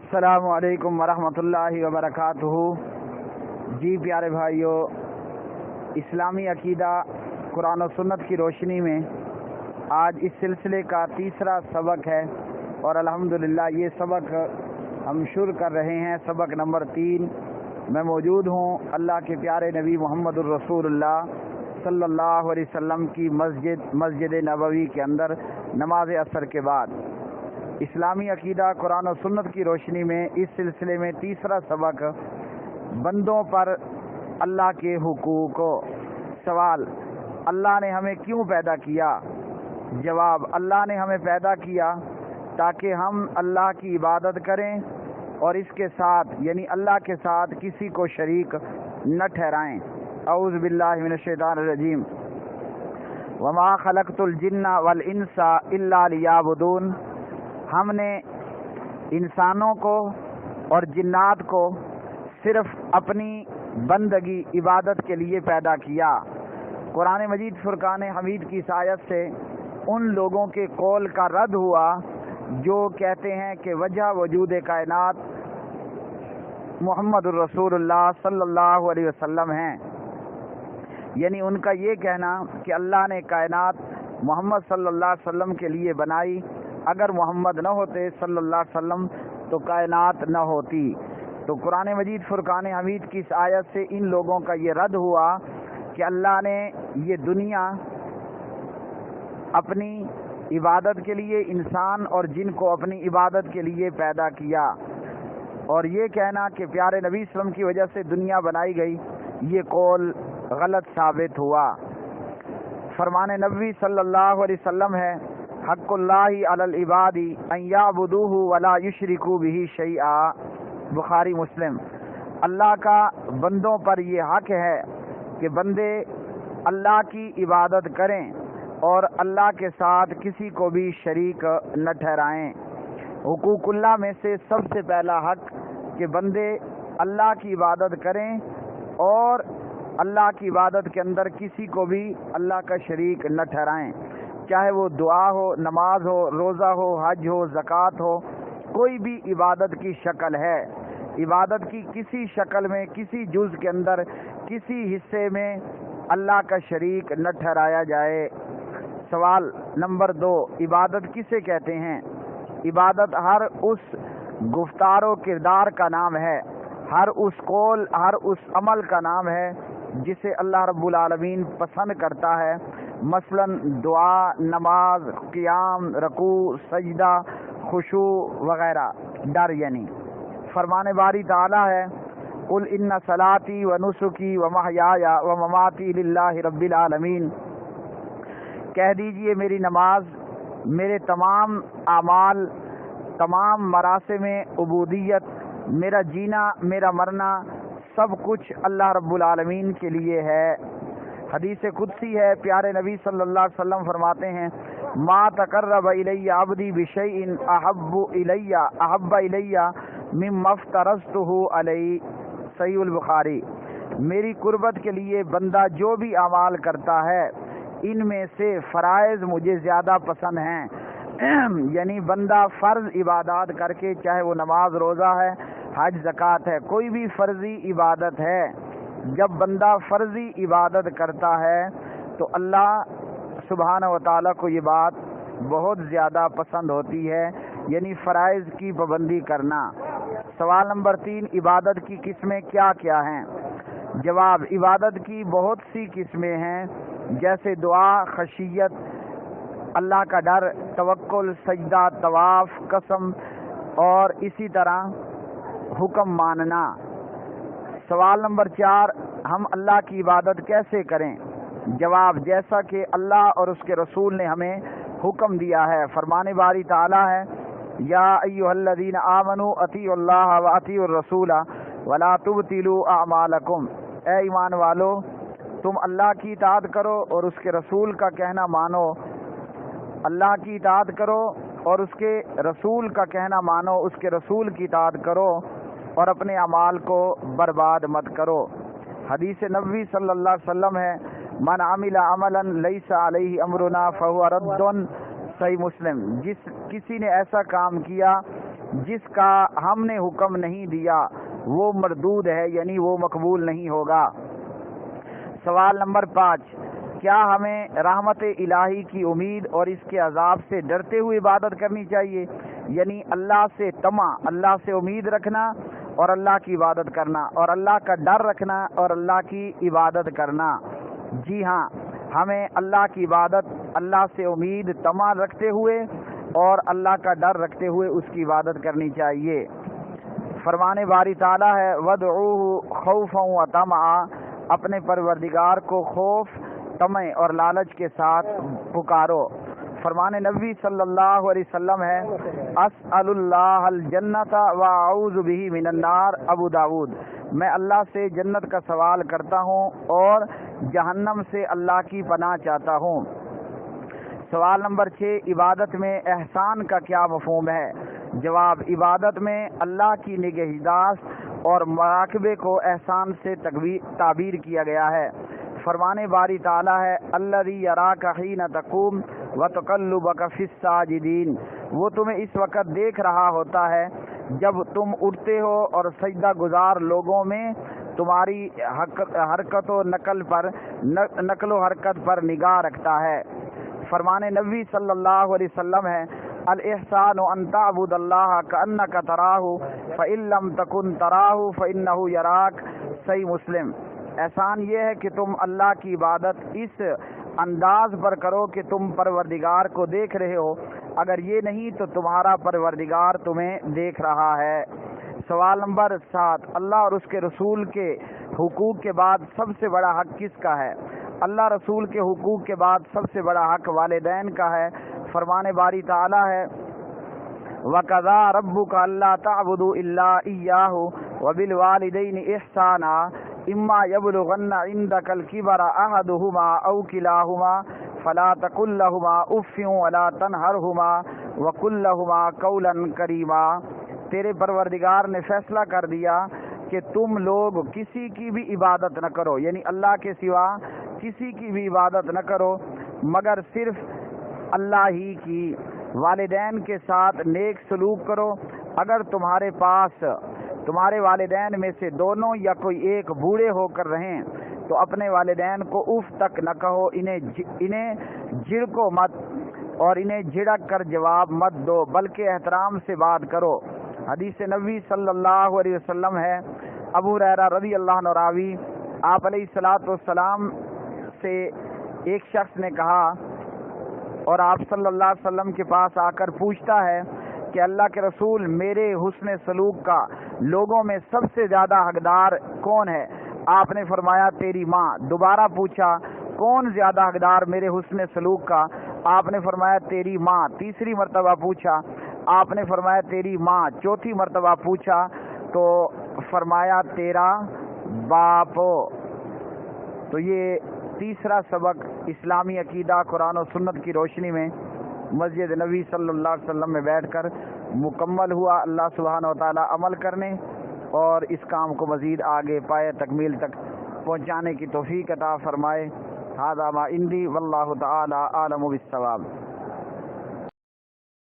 السلام علیکم ورحمۃ اللہ وبرکاتہ۔ جی پیارے بھائیو، اسلامی عقیدہ قرآن و سنت کی روشنی میں آج اس سلسلے کا تیسرا سبق ہے اور الحمدللہ یہ سبق ہم شروع کر رہے ہیں، سبق نمبر 3۔ میں موجود ہوں اللہ کے پیارے نبی محمد الرسول اللہ صلی اللہ علیہ وسلم کی مسجد نبوی کے اندر نماز عصر کے بعد۔ اسلامی عقیدہ قرآن و سنت کی روشنی میں اس سلسلے میں تیسرا سبق، بندوں پر اللہ کے حقوق۔ سوال: اللہ نے ہمیں کیوں پیدا کیا؟ جواب: اللہ نے ہمیں پیدا کیا تاکہ ہم اللہ کی عبادت کریں اور اس کے ساتھ یعنی اللہ کے ساتھ کسی کو شریک نہ ٹھہرائیں۔ اعوذ باللہ من الشیطان الرجیم۔ وما خلقت الجن والانس الا لیعبدون۔ ہم نے انسانوں کو اور جنات کو صرف اپنی بندگی عبادت کے لیے پیدا کیا۔ قرآن مجید فرقان حمید کی آیت سے ان لوگوں کے قول کا رد ہوا جو کہتے ہیں کہ وجہ وجود کائنات محمد الرسول اللہ صلی اللہ علیہ وسلم ہیں، یعنی ان کا یہ کہنا کہ اللہ نے کائنات محمد صلی اللہ علیہ وسلم کے لیے بنائی، اگر محمد نہ ہوتے صلی اللہ علیہ وسلم تو کائنات نہ ہوتی۔ تو قرآن مجید فرقان حمید کی اس آیت سے ان لوگوں کا یہ رد ہوا کہ اللہ نے یہ دنیا اپنی عبادت کے لیے، انسان اور جن کو اپنی عبادت کے لیے پیدا کیا، اور یہ کہنا کہ پیارے نبی صلی اللہ علیہ وسلم کی وجہ سے دنیا بنائی گئی، یہ قول غلط ثابت ہوا۔ فرمان نبوی صلی اللہ علیہ وسلم ہے: حق اللہ علی العباد ان یعبدوہ ولا یشرکوا بہ شیئا۔ بخاری مسلم۔ اللہ کا بندوں پر یہ حق ہے کہ بندے اللہ کی عبادت کریں اور اللہ کے ساتھ کسی کو بھی شریک نہ ٹھہرائیں۔ حقوق اللہ میں سے سب سے پہلا حق کہ بندے اللہ کی عبادت کریں اور اللہ کی عبادت کے اندر کسی کو بھی اللہ کا شریک نہ ٹھہرائیں، چاہے وہ دعا ہو، نماز ہو، روزہ ہو، حج ہو، زکوٰۃ ہو، کوئی بھی عبادت کی شکل ہے، عبادت کی کسی شکل میں، کسی جز کے اندر، کسی حصے میں اللہ کا شریک نہ ٹھہرایا جائے۔ سوال نمبر 2، عبادت کسے کہتے ہیں؟ عبادت ہر اس گفتار و کردار کا نام ہے، ہر اس قول، ہر اس عمل کا نام ہے جسے اللہ رب العالمین پسند کرتا ہے، مثلا دعا، نماز، قیام، رکوع، سجدہ، خشوع وغیرہ، ڈر یعنی۔ فرمان باری تعالی ہے: قل ان صلاتی و نسکی و محیای و مماتی للہ رب العالمین۔ کہہ دیجئے میری نماز، میرے تمام اعمال، تمام مراسم عبودیت، میرا جینا، میرا مرنا، سب کچھ اللہ رب العالمین کے لیے ہے۔ حدیث قدسی ہے، پیارے نبی صلی اللہ علیہ وسلم فرماتے ہیں: ما تقرب الی عبدی بشیء احب الی مما افترضتہ علیہ۔ صحیح البخاری۔ میری قربت کے لیے بندہ جو بھی اعمال کرتا ہے ان میں سے فرائض مجھے زیادہ پسند ہیں، یعنی بندہ فرض عبادات کر کے، چاہے وہ نماز، روزہ ہے، حج، زکوٰۃ ہے، کوئی بھی فرضی عبادت ہے، جب بندہ فرضی عبادت کرتا ہے تو اللہ سبحانہ و تعالیٰ کو یہ بات بہت زیادہ پسند ہوتی ہے، یعنی فرائض کی پابندی کرنا۔ سوال نمبر 3، عبادت کی قسمیں کیا کیا ہیں؟ جواب: عبادت کی بہت سی قسمیں ہیں، جیسے دعا، خشیت، اللہ کا ڈر، توکل، سجدہ، طواف، قسم اور اسی طرح حکم ماننا۔ سوال نمبر 4، ہم اللہ کی عبادت کیسے کریں؟ جواب: جیسا کہ اللہ اور اس کے رسول نے ہمیں حکم دیا ہے۔ فرمان باری تعالی ہے: یا ایھا الذین آمنوا اطیعوا اللہ واطیعوا الرسول ولا تبطلوا اعمالکم۔ اے ایمان والو، تم اللہ کی اطاعت کرو اور اس کے رسول کا کہنا مانو، اللہ کی اطاعت کرو اور اس کے رسول کا کہنا مانو، اس کے رسول کی اطاعت کرو اور اپنے اعمال کو برباد مت کرو۔ حدیث نبوی صلی اللہ علیہ وسلم ہے: من عمل عملا لیس علیہ امرنا فہو رد۔ صحیح مسلم۔ کسی نے ایسا کام کیا جس کا ہم نے حکم نہیں دیا وہ مردود ہے، یعنی وہ مقبول نہیں ہوگا۔ سوال نمبر 5، کیا ہمیں رحمت الہی کی امید اور اس کے عذاب سے ڈرتے ہوئے عبادت کرنی چاہیے؟ یعنی اللہ سے طمع، اللہ سے امید رکھنا اور اللہ کی عبادت کرنا، اور اللہ کا ڈر رکھنا اور اللہ کی عبادت کرنا۔ جی ہاں، ہمیں اللہ کی عبادت، اللہ سے امید طمع رکھتے ہوئے اور اللہ کا ڈر رکھتے ہوئے اس کی عبادت کرنی چاہیے۔ فرمان باری تعالیٰ ہے وَادْعُوهُ خَوْفًا وَطَمَعًا، اپنے پروردگار کو خوف، طمع اور لالچ کے ساتھ پکارو۔ فرمان نبی صلی اللہ علیہ وسلم ہے اسأل اللہ الجنت واعوذ بہ من النار، ابو داود، میں اللہ سے جنت کا سوال کرتا ہوں اور جہنم سے اللہ کی پناہ چاہتا ہوں۔ سوال نمبر 6، عبادت میں احسان کا کیا مفہوم ہے؟ جواب، عبادت میں اللہ کی نگہداشت اور مراقبے کو احسان سے تعبیر کیا گیا ہے۔ فرمان باری تعالیٰ ہے الذی یراک حین تقوم وتقلبک فی الساجدین، وہ تمہیں اس وقت دیکھ رہا ہوتا ہے جب تم اٹھتے ہو اور سجدہ گزار لوگوں میں تمہاری حرکت و نقل و حرکت پر نگاہ رکھتا ہے۔ فرمان نبی صلی اللہ علیہ وسلم ہے الاحسان ان تعبد اللہ کأنک تراہ فإن لم تکن تراہ فإنہ یراک، صحیح مسلم۔ احسان یہ ہے کہ تم اللہ کی عبادت اس انداز پر کرو کہ تم پروردگار کو دیکھ رہے ہو، اگر یہ نہیں تو تمہارا پروردگار تمہیں دیکھ رہا ہے۔ سوال نمبر 7، اللہ اور اس کے رسول کے حقوق کے بعد سب سے بڑا حق کس کا ہے؟ اللہ رسول کے حقوق کے بعد سب سے بڑا حق والدین کا ہے۔ فرمان باری تعالیٰ ہے وَقَضَىٰ رَبُّكَ أَلَّا تَعْبُدُوا إِلَّا إِيَّاهُ وَبِالْوَالِدَيْنِ إِحْسَانًا إِمَّا يَبْلُغَنَّ عِندَكَ الْكِبَرَ أَحَدُهُمَا أَوْ كِلَاهُمَا فَلَا تَقُل لَّهُمَا أُفٍّ وَلَا تَنْهَرْهُمَا وَقُل لَّهُمَا قَوْلًا كَرِيمًا، تیرے پروردگار نے فیصلہ کر دیا کہ تم لوگ کسی کی بھی عبادت نہ کرو، یعنی اللہ کے سوا کسی کی بھی عبادت نہ کرو مگر صرف اللہ ہی کی۔ والدین کے ساتھ نیک سلوک کرو، اگر تمہارے پاس تمہارے والدین میں سے دونوں یا کوئی ایک بوڑھے ہو کر رہیں تو اپنے والدین کو اف تک نہ کہو، انہیں جھڑکو مت اور انہیں جھڑک کر جواب مت دو، بلکہ احترام سے بات کرو۔ حدیث نبی صلی اللہ علیہ وسلم ہے، ابو ہریرہ رضی اللہ عنہ راوی، آپ علیہ الصلوۃ والسلام سے ایک شخص نے کہا اور آپ صلی اللہ علیہ وسلم کے پاس آ کر پوچھتا ہے کہ اللہ کے رسول، میرے حسن سلوک کا لوگوں میں سب سے زیادہ حقدار کون ہے؟ آپ نے فرمایا تیری ماں۔ دوبارہ پوچھا کون زیادہ حقدار میرے حسن سلوک کا؟ آپ نے فرمایا تیری ماں۔ تیسری مرتبہ پوچھا، آپ نے فرمایا تیری ماں۔ چوتھی مرتبہ پوچھا تو فرمایا تیرا باپ۔ تو یہ تیسرا سبق اسلامی عقیدہ قرآن و سنت کی روشنی میں مسجد نبی صلی اللہ علیہ وسلم میں بیٹھ کر مکمل ہوا۔ اللہ سبحانہ و تعالی عمل کرنے اور اس کام کو مزید آگے پائے تکمیل تک پہنچانے کی توفیق عطا فرمائے۔ ھذا ما عندی واللہ تعالی اعلم بالصواب۔